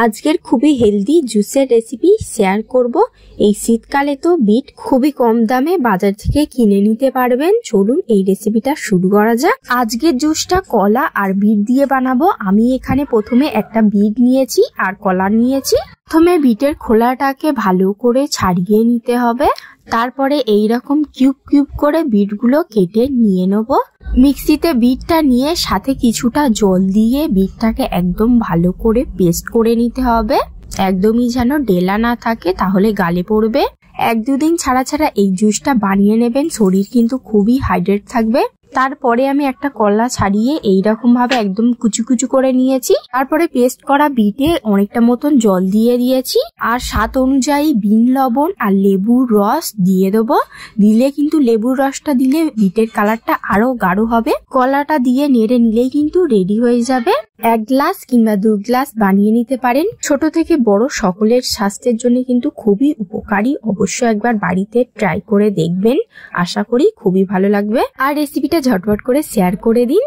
আজকের খুবই হেলদি জুসের রেসিপি শেয়ার করব। এই শীতকালে তো বিট খুবই কম দামে বাজার থেকে কিনে নিতে পারবেন। চলুন এই রেসিপিটা শুরু করা যাক। আজকের জুসটা কলা আর বিট দিয়ে বানাবো। আমি এখানে প্রথমে একটা বিট নিয়েছি আর কলা নিয়েছি। প্রথমে বিটের খোলাটাকে ভালো করে ছাড়িয়ে নিতে হবে। তারপরে এইরকম কিউব কিউব করে বিটগুলো কেটে নিয়ে নেব। মিক্সিতে বিটটা নিয়ে সাথে কিছুটা জল দিয়ে বিটটাকে একদম ভালো করে পেস্ট করে নিতে হবে। একদমই যেন ডেলা না থাকে, তাহলে গালে পড়বে। 1-2 দিন ছাড়া ছাড়া এই জুসটা বানিয়ে নেবেন, শরীর কিন্তু খুবই হাইড্রেট থাকবে। তারপরে আমি একটা কলা ছাড়িয়ে এইরকম ভাবে একদম কুচু কুচু করে নিয়েছি। তারপরে পেস্ট করা বিটে অনেকটা মতন জল দিয়ে দিয়েছি আর স্বাদ অনুযায়ী বিন লবণ আর লেবুর রস দিয়ে দেবো। দিলে কিন্তু লেবুর রসটা দিলে বিটের কালারটা আরো গাঢ় হবে। কলাটা দিয়ে নেড়ে নিলেই কিন্তু রেডি হয়ে যাবে। 1 গ্লাস কিংবা 2 গ্লাস বানিয়ে নিতে পারেন। ছোট থেকে বড় সকলের স্বাস্থ্যের জন্য কিন্তু খুবই উপকারী। অবশ্যই একবার বাড়িতে ট্রাই করে দেখবেন, আশা করি খুবই ভালো লাগবে। আর রেসিপিটা ঝটপট করে শেয়ার করে দিন।